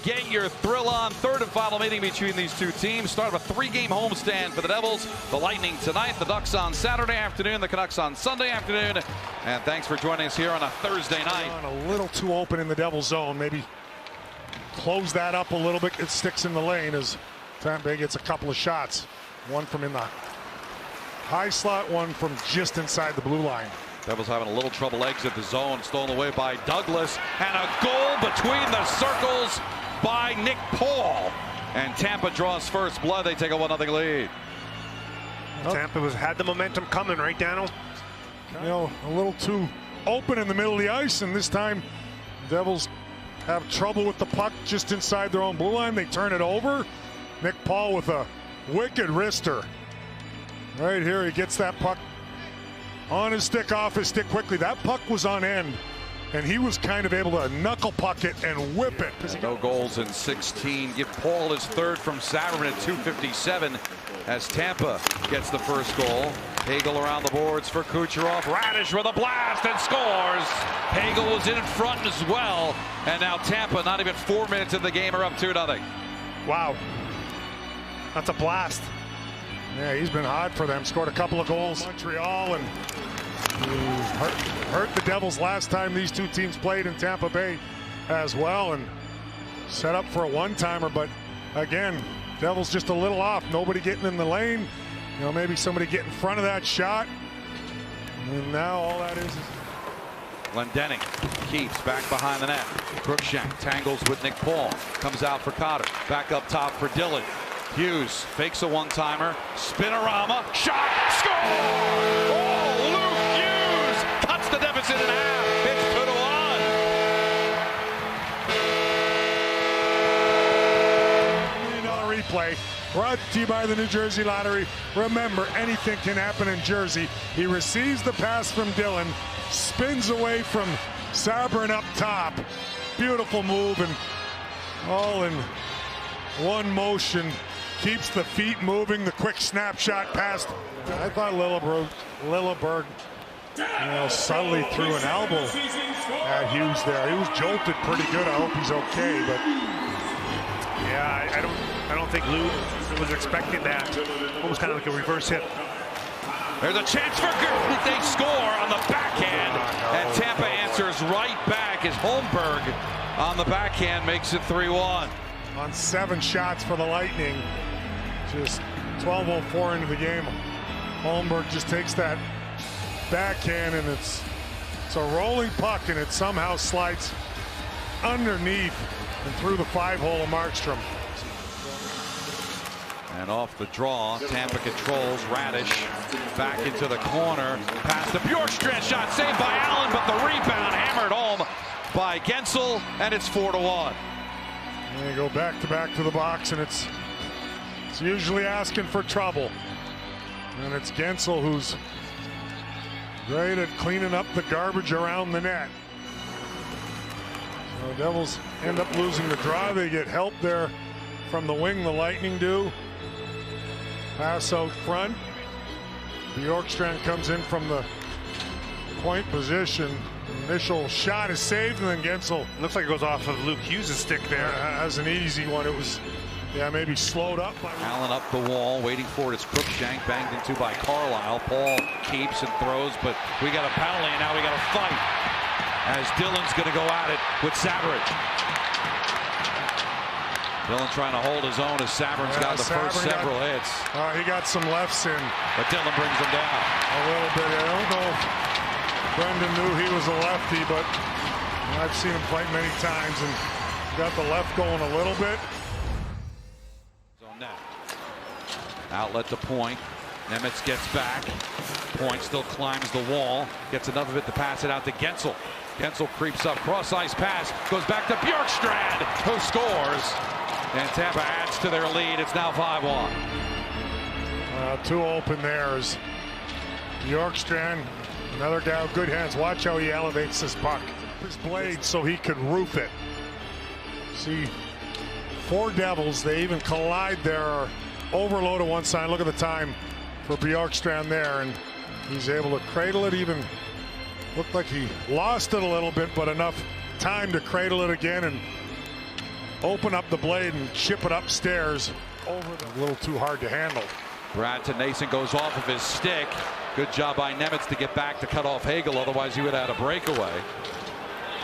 Get your thrill on. Third and final meeting between these two teams. Start of a 3-game homestand for the Devils. The Lightning tonight, the Ducks on Saturday afternoon, the Canucks on Sunday afternoon. And thanks for joining us here on a Thursday night. A little too open in the Devils zone. Maybe close that up a little bit. It sticks in the lane as Tampa Bay gets a couple of shots. One from in the high slot, one from just inside the blue line. Devils having a little trouble exit the zone, stolen away by Douglas, and a goal between the circles by Nick Paul. And Tampa draws first blood. They take a 1-0 lead. Tampa had the momentum coming, right, Daniel? You know, a little too open in the middle of the ice, and this time Devils have trouble with the puck just inside their own blue line. They turn it over. Nick Paul with a wicked wrister. Right here, he gets that puck on his stick, off his stick quickly. That puck was on end, and he was kind of able to knuckle puck it and whip it. No goals in 16. Give Paul his third from Saturn at 2:57 as Tampa gets the first goal. Hagel around the boards for Kucherov. Raddysh with a blast and scores. Hagel was in front as well. And now Tampa, not even 4 minutes in the game, are up 2-0. Wow. That's a blast. Yeah, he's been hot for them. Scored a couple of goals. Montreal, and hurt the Devils last time these two teams played in Tampa Bay as well, and set up for a one-timer. But again, Devils just a little off. Nobody getting in the lane. You know, maybe somebody get in front of that shot. And now all that is Glendening keeps back behind the net. Cruikshank tangles with Nick Paul. Comes out for Cotter. Back up top for Dylan. Hughes fakes a one-timer. Spinorama. Shot. Score! Oh, Luke Hughes cuts the deficit in half. It's 2-1. Replay brought to you by the New Jersey Lottery. Remember, anything can happen in Jersey. He receives the pass from Dylan, spins away from Sabrin up top. Beautiful move, and all in one motion. Keeps the feet moving. The quick snapshot past. I thought Lilleberg, subtly threw an elbow at Hughes there. He was jolted pretty good. I hope he's okay, but yeah, I don't think Lou was expecting that. Almost kind of like a reverse hit. There's a chance for Gertrude. They score on the backhand, and Tampa answers right back as Holmberg on the backhand makes it 3-1. On 7 shots for the Lightning. Just 12:04 into the game. Holmberg just takes that backhand, and it's a rolling puck, and it somehow slides underneath and through the 5-hole of Markstrom. And off the draw, Tampa controls. Raddysh back into the corner. Pass to Bjorkstrand. Shot saved by Allen, but the rebound hammered home by Gensel, and it's 4-1. And they go back to the box, and it's usually asking for trouble. And it's Gensel who's great at cleaning up the garbage around the net. So the Devils end up losing the draw. They get help there from the wing, the Lightning do. Pass out front. Bjorkstrand comes in from the point position. Initial shot is saved, and then Gensel. Looks like it goes off of Luke Hughes' stick there. Has an easy one. It was, maybe slowed up. Allen up the wall, waiting for it. It's Cruikshank, banged into by Carlisle. Paul keeps and throws, but we got a penalty, and now we got a fight as Dylan's going to go at it with Savage. Dylan trying to hold his own as Sabrin's got the first several hits. He got some lefts in. But Dylan brings him down. A little bit. I don't know if Brendan knew he was a lefty, but I've seen him fight many times, and got the left going a little bit. Net. Outlet to Point. Nemitz gets back. Point still climbs the wall. Gets enough of it to pass it out to Gensel. Gensel creeps up. Cross ice pass. Goes back to Bjorkstrand, who scores. And Tampa adds to their lead. It's now 5-1. Too open there is Bjorkstrand. Another guy with good hands. Watch how he elevates this puck. His blade so he could roof it. See, 4 Devils, they even collide there. Overload on one side. Look at the time for Bjorkstrand there, and he's able to cradle it. Even looked like he lost it a little bit, but enough time to cradle it again and open up the blade and chip it upstairs. A little too hard to handle. Brad to Nason goes off of his stick. Good job by Nemitz to get back to cut off Hagel, otherwise he would have had a breakaway.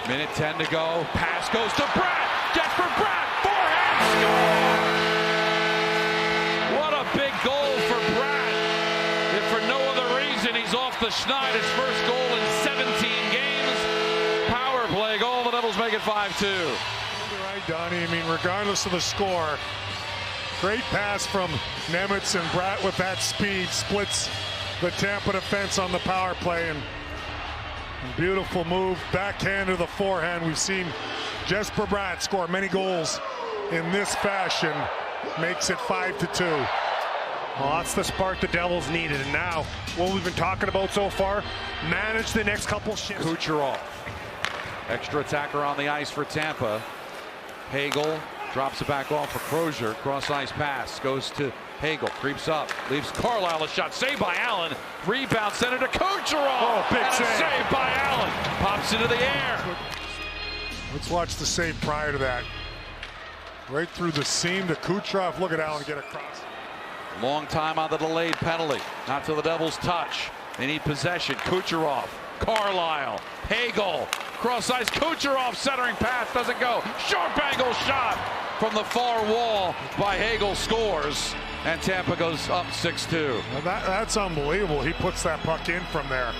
Minute 10 to go. Pass goes to Brad. Gets for Brad. Forehand score! What a big goal for Brad. If for no other reason, he's off the schneid. His first goal in 17 games. Power play goal. The Devils make it 5-2. You're right, Donnie. I mean, regardless of the score, great pass from Nemitz, and Bratt with that speed splits the Tampa defense on the power play, and beautiful move, backhand to the forehand. We've seen Jesper Bratt score many goals in this fashion, makes it 5-2. Well, that's the spark the Devils needed, and now what we've been talking about so far, manage the next couple shifts. Kucherov, extra attacker on the ice for Tampa. Hagel drops it back off for Crozier. Cross ice pass goes to Hagel, creeps up, leaves Carlisle a shot, saved by Allen. Rebound center to Kucherov. Oh, big and save. A save by Allen. Pops into the air. Let's watch the save prior to that. Right through the seam to Kucherov. Look at Allen get across. Long time on the delayed penalty. Not to the Devils' touch. They need possession. Kucherov, Carlisle, Hagel, cross ice. Kucherov centering pass doesn't go. Sharp angle shot from the far wall by Hagel, scores, and Tampa goes up 6-2. Now that's unbelievable. He puts that puck in from there.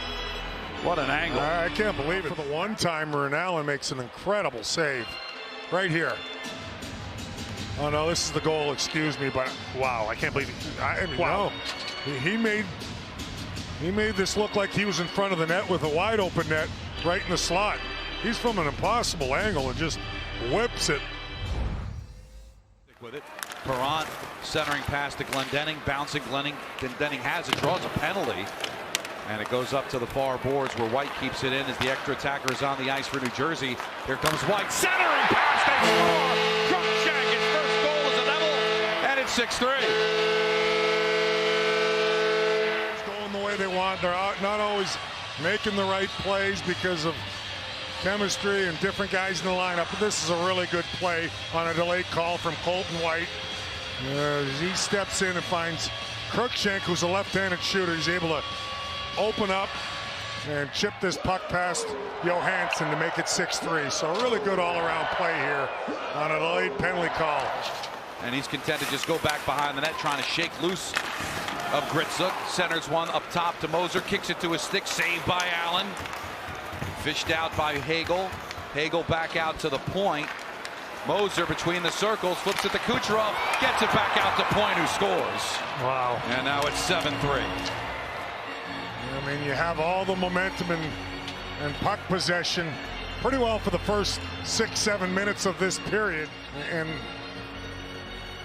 What an angle. I can't believe it. For the one-timer, and Allen makes an incredible save right here. Oh no, this is the goal, excuse me, but Wow, I can't believe it. I mean, Wow. no. He made this look like he was in front of the net with a wide open net right in the slot. He's from an impossible angle and just whips it. With it, Perron centering pass to Glendening, bouncing. Glendening has it, draws a penalty, and it goes up to the far boards where White keeps it in as the extra attacker is on the ice for New Jersey. Here comes White, centering pass, they score! Crookshank, his first goal as a Devil, and it's 6-3. It's going the way they want. They're not always making the right plays because of chemistry and different guys in the lineup. But this is a really good play on a delayed call from Colton White. He steps in and finds Crookshank, who's a left-handed shooter. He's able to open up and chip this puck past Johansson to make it 6-3. So a really good all-around play here on a delayed penalty call. And he's content to just go back behind the net, trying to shake loose of Gritsuk. Centers one up top to Moser, kicks it to his stick, saved by Allen. Fished out by Hagel. Hagel back out to the point. Moser between the circles, flips it to Kucherov, gets it back out to point, who scores. Wow. And now it's 7-3. I mean, you have all the momentum and puck possession pretty well for the first 6-7 minutes of this period. And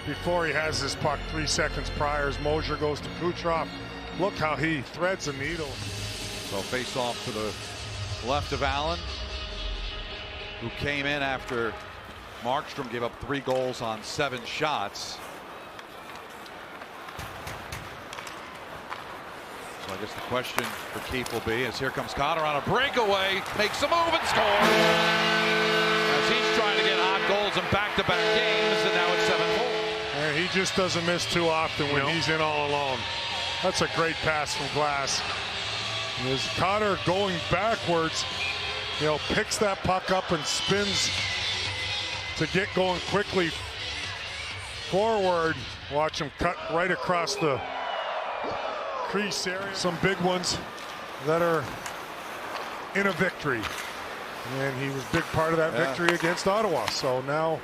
before he has this puck 3 seconds prior, as Moser goes to Kucherov, look how he threads a needle. So face off to the left of Allen, who came in after Markstrom gave up 3 goals on 7 shots. So I guess the question for Keith will be, as here comes Connor on a breakaway, makes a move and scores. As he's trying to get hot goals in back-to-back games, and now it's 7-4. And he just doesn't miss too often when he's in all alone. That's a great pass from Glass. As Connor going backwards, picks that puck up and spins to get going quickly forward. Watch him cut right across the crease area. Some big ones that are in a victory. And he was a big part of that victory against Ottawa. So now,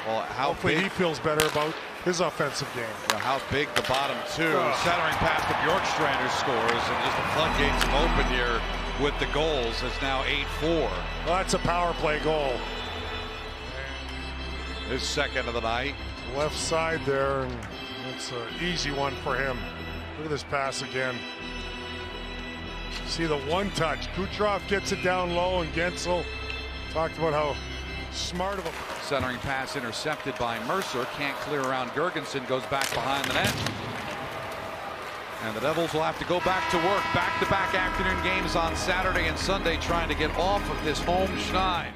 hopefully he feels better about his offensive game. How big the bottom two. Centering pass to Bjorkstrand, who scores, and just the floodgates have opened here with the goals. It's now 8-4. Well, that's a power play goal. His second of the night. Left side there, and it's an easy one for him. Look at this pass again. See the one touch. Kucherov gets it down low, and Gensel talked about how smart of a centering pass intercepted by Mercer. Can't clear around Gergensen. Goes back behind the net. And the Devils will have to go back to work. Back-to-back afternoon games on Saturday and Sunday, trying to get off of this home schneid.